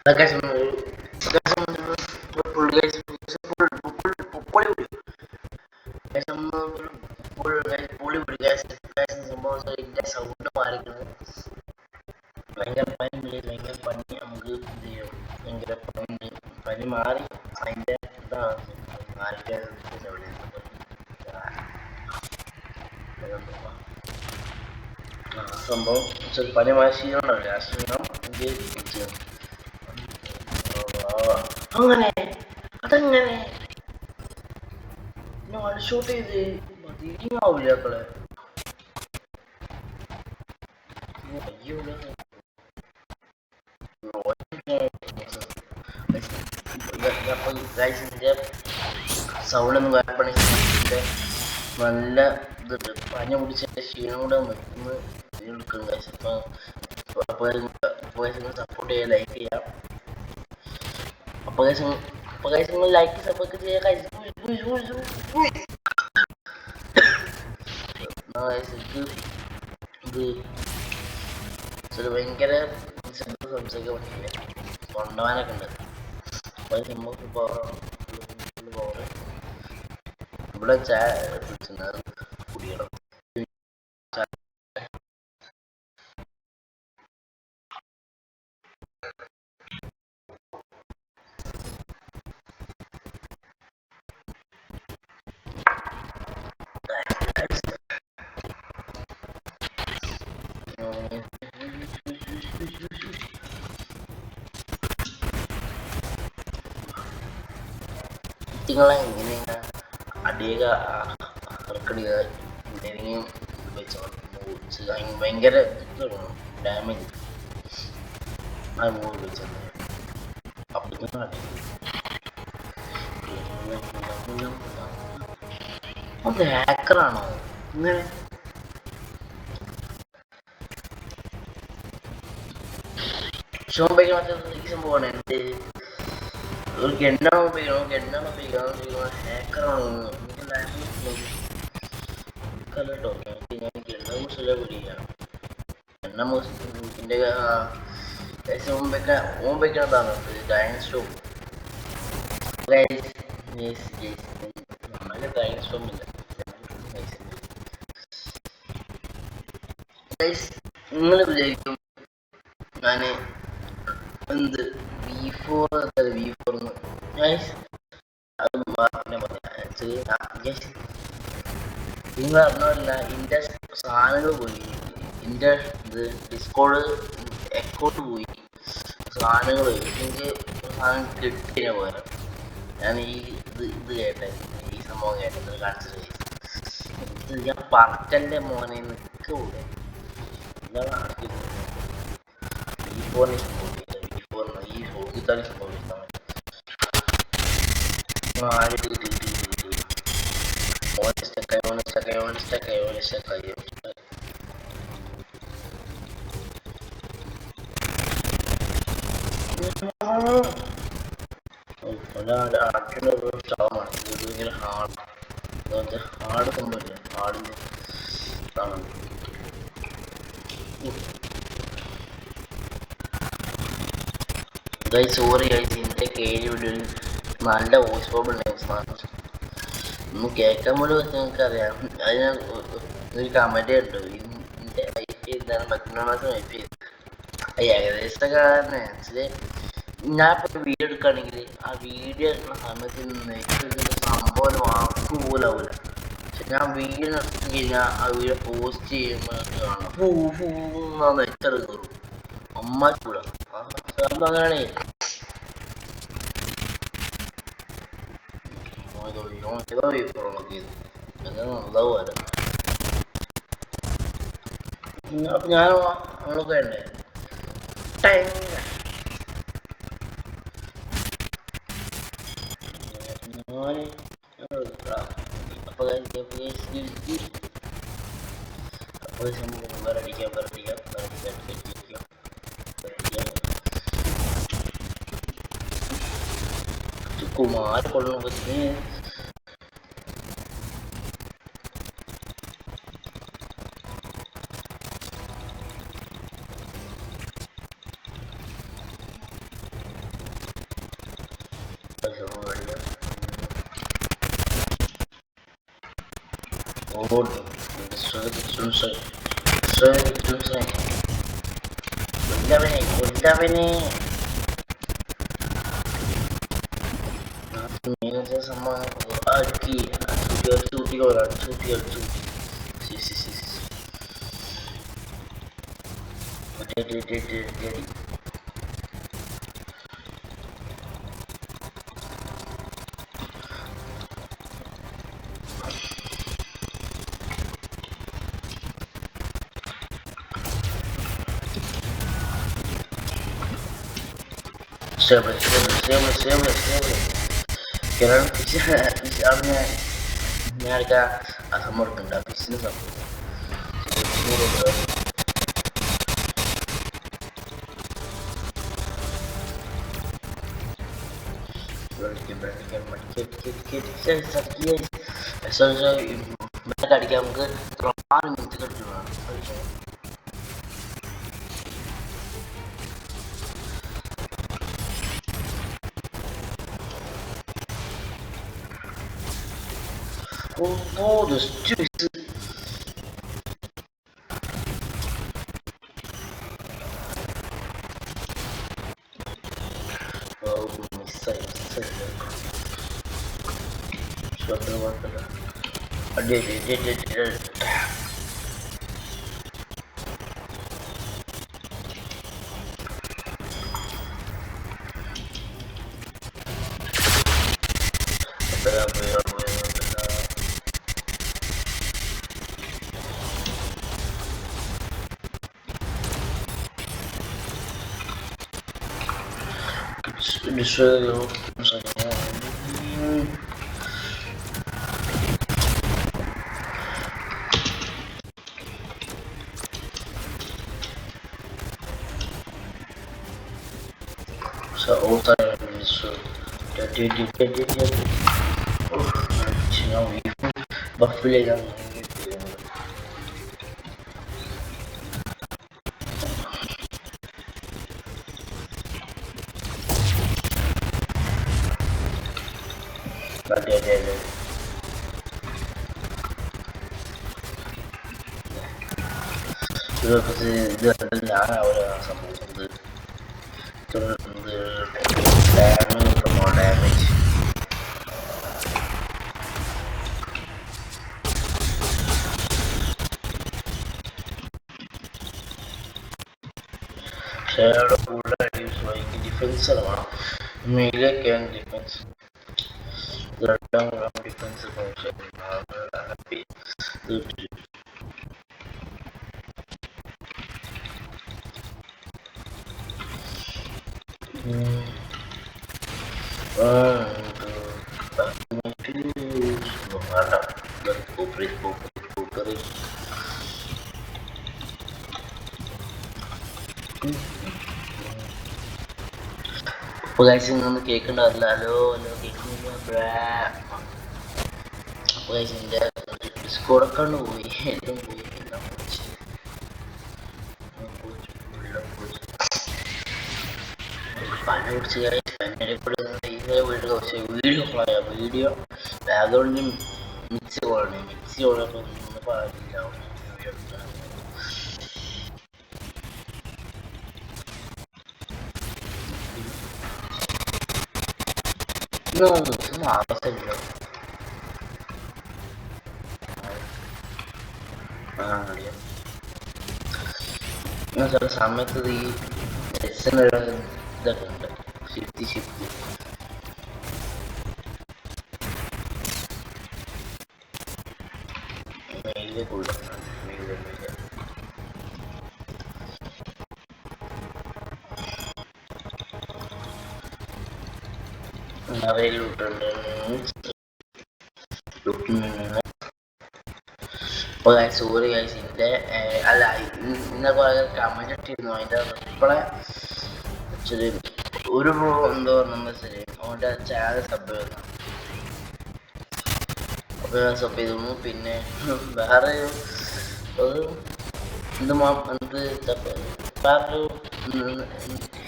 guys, full guys, full guys, full guys, സംഭവം ഇതിന്റെ sound മാറിക്കുന്നത് ഭയങ്കര പനി നമുക്ക് എന്ത് ചെയ്യും, ഭയങ്കര പനി മാറി അതിന്റെ ഇതാണ് മാറിക്കാൻ സംഭവം പനി മാഷിയുണ്ടാവില്ല ആ ക്ഷീണം അങ്ങനെ അതെങ്ങനെ വൺ ഷൂട്ട് ചെയ്ത് മതിയാവില്ല മക്കളെ. ഇതിന്റെ സൗണ്ട് ഒന്നും കുഴപ്പമില്ല, നല്ല ഇതുണ്ട്. പനി പിടിച്ച ക്ഷീണം കൂടെ ഒന്ന് എടുക്കും ഗൈസ്. സപ്പോർട്ട് ചെയ്യാൻ ലൈക്ക് ചെയ്യാം. അപ്പൊ നിങ്ങൾ ലൈക്ക് സപ്പോർട്ട് ചെയ്യാൻ ഇത് ഭയങ്കര സംസാരിക്കാൻ പറ്റില്ല, കൊണ്ടുപോകാനൊക്കെ ഉണ്ട്. ഇവിടെ ചായ കുടിക്കണം. നിങ്ങളെ എങ്ങനെയാണ് അടിയക എന്തെങ്കിലും ഭയങ്കര ഡാമേജ് ആ മൂവ് വെച്ചത്. അത് ഹാക്കറാണോ ഇങ്ങനെ? ഷോമ്പയ്ക്ക് മറ്റേ ഈ സംഭവമാണ് എന്ത് ഒരു എണ്ണ ഉപയോഗിക്കണം ഹാക്കറാണോ കേട്ടോ. ഞാൻ എണ്ണ മുസ്ലിം പിടിക്കുകയാണ്. എണ്ണ മുസ്ലിൻ്റെ ഓമ്പയ്ക്കണതാണ് ഡൈനിങ് സ്റ്റോം. നല്ല ഡൈനിങ് സ്റ്റോം ഇല്ല. നിങ്ങൾ വിചാരിക്കും ഞാൻ എന്ത് V4 നിങ്ങൾ അറിഞ്ഞല്ല, ഇന്റെ സാധനങ്ങൾ പോയി, ഇന്റെ ഇത് ഡിസ്കോഡ് അക്കൗണ്ട് പോയി, സാധനങ്ങൾ എനിക്ക് സാധനം കിട്ടിയ പോലെ. ഞാൻ ഇത് കേട്ടെ, ഈ സംഭവം കേട്ടത് കാണിച്ചത് ഇത് ഞാൻ പറക്കൻ്റെ മോനെ നിൽക്കൂടെ V4 ഈ ഹോഗിത്താണ് സംഭവിക്കുന്നത്. ഹാർഡ് സംഭവില്ല, ഹാർഡിന്റെ സാധനം. സോറി ഇതിന്റെ കേഴ് വീഡിയോയിൽ നല്ല വോയിസ് പ്രോബ്ലം ഉണ്ടായിരുന്നു. ഒന്ന് കേൾക്കാൻ പോലും നിങ്ങൾക്കറിയാം. അത് ഞാൻ ഒരു കമന്റ് കണ്ടു, ഇതിന്റെ വൈഫൈ എന്താണ് മറ്റന്നാളത്തെ വൈഫൈ ഏകദേശത്തൊക്കെ മനസ്സില്. ഞാൻ ഇപ്പൊ വീഡിയോ എടുക്കുകയാണെങ്കിൽ ആ വീഡിയോ എടുക്കുന്ന സമയത്ത് സംഭവം വാക്ക് പോലും ആവില്ല. പക്ഷെ ഞാൻ വീഡിയോ നടത്തി കഴിഞ്ഞാൽ ആ വീഡിയോ പോസ്റ്റ് ചെയ്യുമ്പോൾ കാണാം നെറ്ററ് കയറും അമ്മ ചൂടാ. സംഭവം അങ്ങനെയാണേ. അപ്പൊ ഞാൻ നമ്മളൊക്കെ ഉണ്ട് കുമാർ കൊള്ളുന്ന Oh, soy കൊല്ലവനെ ഇങ്ങനത്തെ സംഭവം അടുക്കി ചൂട്ടി Siempre. Kailangan sabi niya, nangyari ka sa morgan na business ako. Siguro ba? Mereka adik നമുക്ക് പ്രമാണം മിനിറ്റ് കിട്ടുന്നതാണ്. Todos tschüss. Oh, misal. Suatu waktu ada. Di suelo, misalnya. Seolah di suelo. Jadi. Now even Buffalo yang gitu. Ada. Terus dia orang sama itu. Terus damage more damage. Saya udah di defense lah. Melee can defense. Radang defense function. Tapi അപ്പോൾ guys ഇന്നൊന്ന് കേൾക്കണ്ടാവില്ലല്ലോ കേൾക്കുന്നില്ല. അപ്പോൾ guys എൻ്റെ ഡിസ്കോഡൊക്കെ പോയി, എല്ലാം പോയി, എല്ലാം പല കുറിച്ച് വീഡിയോ ബാക്ക്ഗ്രൗണ്ടിൽ മിക്സി ഓടണം ഒന്നും പാടില്ല. ഒന്നും ആവശ്യമില്ല. ചില സമയത്ത് ഈ ലെസനൊരു ഇതൊക്കെ ഉണ്ട്, ഷിഫ്റ്റ് മെയില് കൊടുക്കണം. നിറയെ ലൂട്ടുണ്ട്. അപ്പോൾ സോറി ഗൈസ്, ഇതിൻ്റെ അല്ല ഇന്നലെ കുറേ കമൻറ്റ് ഇട്ടിരുന്നു. അതിൻ്റെ റിപ്ലൈ വെച്ചത് ഒരു ബ്രോ എന്തോ നമ്മൾ ശരി അവൻ്റെ ചാനൽ സബ് ചെയ്തു. അപ്പോൾ ഞാൻ സബ് ചെയ്തു. പിന്നെ വേറെ ഒരു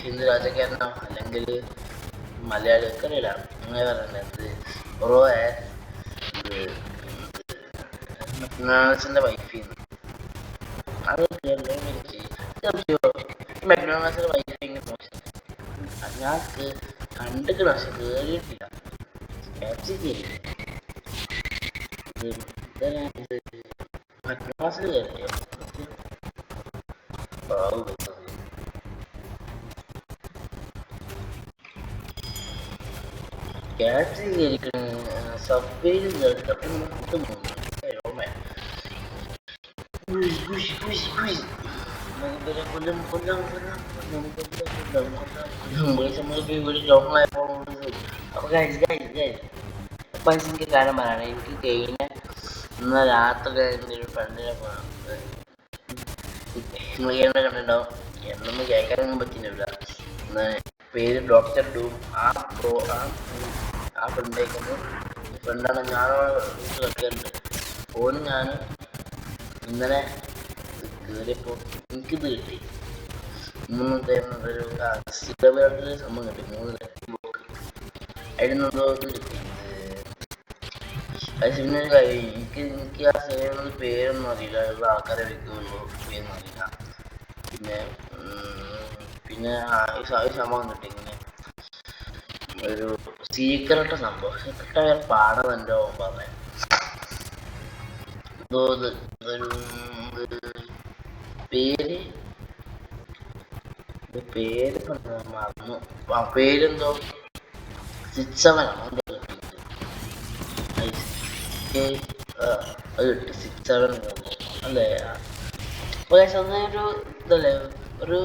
ഹിന്ദു രാജക്കാരനോ അല്ലെങ്കിൽ മലയാളിയൊക്കെ അറിയില്ല. അങ്ങനെ പറഞ്ഞത് ബ്രോ മെക്ഡൊണാൾഡ്സിന്റെ വൈഫിൽ നിന്ന് അത് മെക്ഡൊണാൾഡ്സിന്റെ വൈഫ് ഇങ്ങനെ മോശം ഞാൻ കണ്ടിട്ട് പക്ഷെ കേറിയിട്ടില്ല മെക്ഡൊണാൾഡ്സിൽ കയറിയോ ക്യാച്ച് കയറിക്കണ സബ്വേയിൽ അപ്പൊ എനിക്ക് കാര്യം പറയണം എനിക്ക് കഴിഞ്ഞ ഇന്ന് രാത്രി ഒരു ഫ്രണ്ടിനെ കണ്ടിട്ടുണ്ടാവും എന്നൊന്നും കേൾക്കാനൊന്നും പറ്റുന്നില്ല പേര് ഡോക്ടർ ഡൂം ആ ഫ്രണ്ടേക്കുന്നത് ഫ്രണ്ടാണ് ഞാനോ കളിക്കാറുണ്ട് ഓനും ഞാനും ഇന്നലെ കയറിയപ്പോൾ എനിക്കിത് കിട്ടി ഒരു സ്ഥിരമായിട്ടൊരു സംഭവം കിട്ടി 3 ബ്ലോക്ക് അതിനൊന്നും ഇത് കിട്ടി അത് പിന്നെ കാര്യം എനിക്ക് ആ സിനിമയുടെ പേരൊന്നും അറിയില്ല ഉള്ള ആൾക്കാരെ വെക്കുള്ളൂ പേരൊന്നും അറിയില്ല പിന്നെ ഈ സംഭവം കിട്ടി ഇങ്ങനെ ഒരു സീക്രട്ട് സംഭവം സീക്രട്ടായ പാഠം എൻ്റെ പറയാം ഒരു പേര് മറന്നു ആ പേരെന്തോ 6-7 ആണ് അത് കിട്ടി 6-7 അല്ലേ ഒരു ഇതല്ലേ ഒരു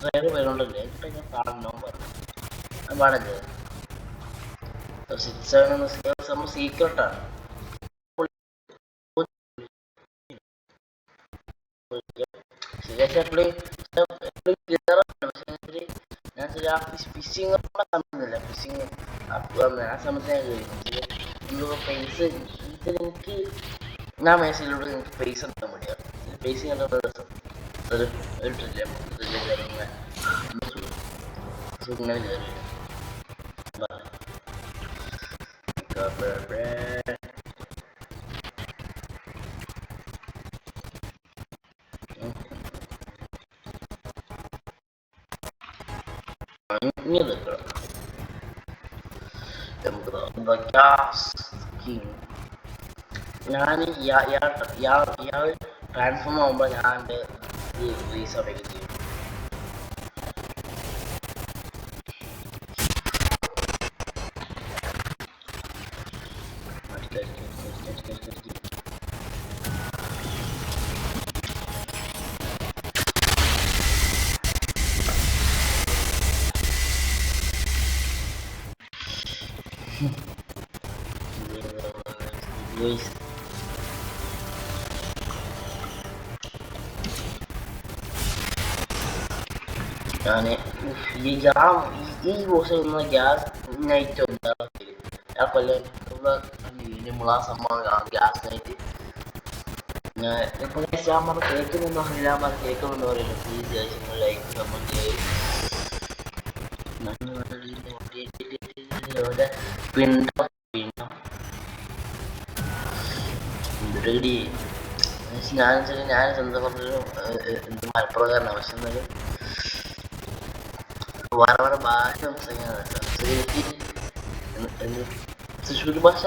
വേറെ പേരുണ്ടല്ലേ ഞാൻ പാടണോ പറഞ്ഞു ഞാൻ പാടല്ലേ 6-7 സംഭവം സീക്രട്ടാണ് ഞാൻ ഫിഷിങ് കണ്ടില്ല ഫിഷിങ് ആ സമയത്ത് ഞാൻ പൈസ എനിക്ക് ഞാൻ മേശയിലൂടെ എനിക്ക് പൈസ എടുക്കാൻ വേണ്ടിയാണ് പൈസ കണ്ട രസം ഒരു ഇങ്ങനെ കയറി ഞാൻ ഇയാൾ ട്രാൻസ്ഫോം ആകുമ്പോൾ ഞാൻ എൻ്റെ റീസ് അപേക്ഷ ചെയ്യും ഞാൻ ഈ ബോസ് ഗ്യാസ് നൈറ്റ് ഉണ്ടാകത്തില്ല ആ കൊല്ലം ആ സംഭവം ഗ്യാസ് നൈറ്റ് ഇപ്പോൾ ഞാൻ കേൾക്കുമെന്ന് പറയില്ല പ്ലീസ് ലൈക്ക് കമന്റ് ഞാൻ സ്വന്തം പറഞ്ഞൊരു മലപ്പുറക്കാരനാണ് പക്ഷെ എന്നാലും വേറെ ഭാഷ തൃശ്ശൂർ ഭാഷ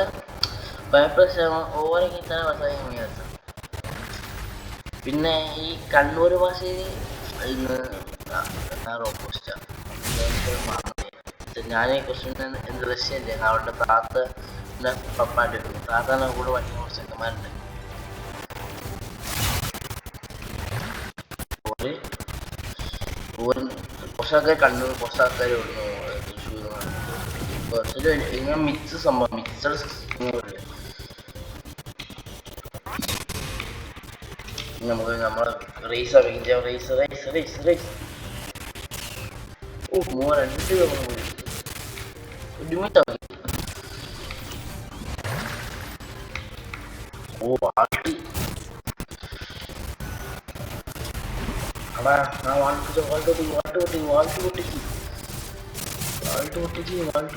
ഓരോ തന്നെ ഭാഷ പിന്നെ ഈ കണ്ണൂർ ഭാഷയിൽ ഓപ്പോസിറ്റാണ് ഞാൻ ക്വസ്റ്റ്യൻ എന്ത് റഷ്യല്ലേ അവരുടെ താത്ത പപ്പാൻ്റെ താത്താനെ കൂടെ പഠിക്കുന്ന കുറച്ച് ചെക്കന്മാരുണ്ട് കുറച്ചൊക്കെ കണ്ണൂർ കുറച്ച് ആൾക്കാർ വിടുന്നു തൃശ്ശൂർ ഇങ്ങനെ മിക്സ് സംഭവം മിക്സഡ് നമുക്ക് നമ്മളെ റേസ് റേസ് ഓ 2 ഒരുമിച്ച് ഓ ആട്ടി അടാ ഞാൻ വാൾട്ട്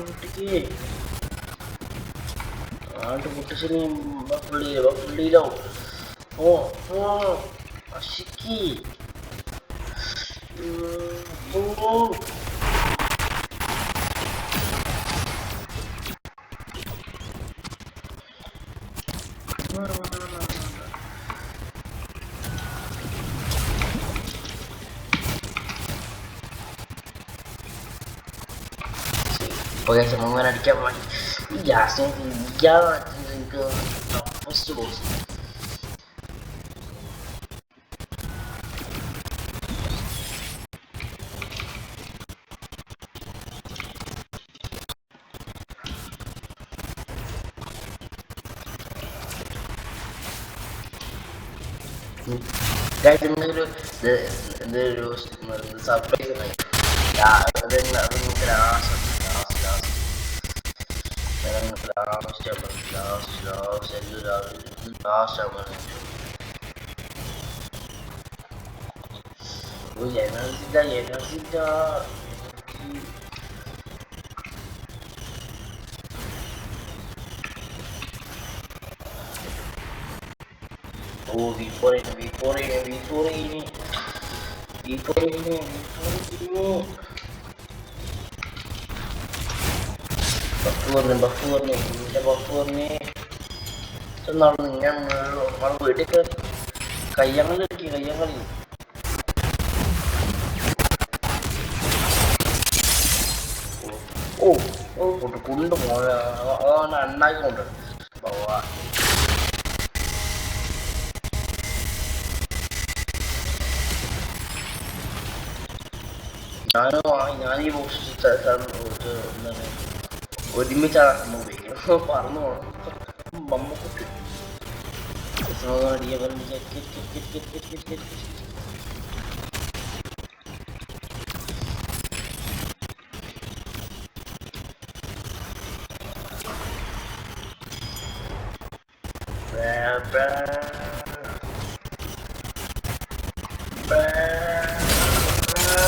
പൊട്ടിക്ക് ആണ്ട് പൊട്ടിച്ചിന് പുള്ളിയിലാവും. അശിക്കി Oke, semua adik mati. Iya, iya, ke fast bos. Guys, ini the surprise nih. Ya, ada keras. Oh ya, sudah. Oh, V4 ini. Buffer nih. Senang yang malu ini ke kayang lagi. Kundung naik udah bawa. ഞാനീ ഒരുമിച്ചാണ് സംഭവിക്കുന്നത് പറഞ്ഞു Mammootty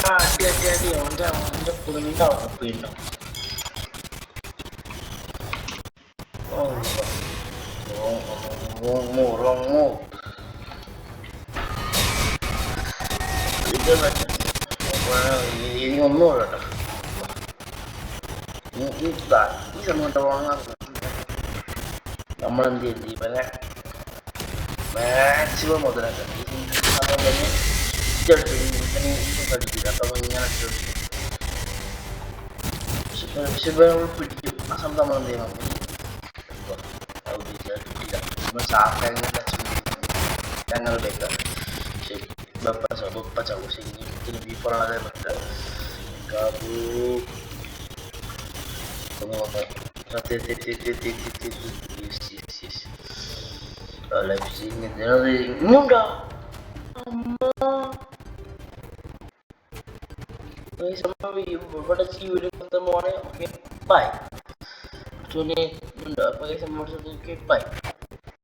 Hati-hati orang pengentau pindah. Long itu macam ini ngomong lah. Ini sama orang നമ്മൾ എന്ത് ചെയ്തു ഇവനെ maximum മുതലാക്കാം. അതുകൊണ്ട് തന്നെ ഇതെടുത്ത് കടിക്കില്ല. അപ്പം ഇങ്ങനെ പക്ഷെ നമ്മൾ പിടിക്കും. ആ സമയത്ത് നമ്മൾ എന്ത് ചെയ്യണം, kitima sa akin channel beta si bapak jauh sini lebih pernah ada benda kabut semua yes live sini dari muda sama beberapa video ketemu. Oke, bye. Actually, muda pakai sama satu. Oke, bye.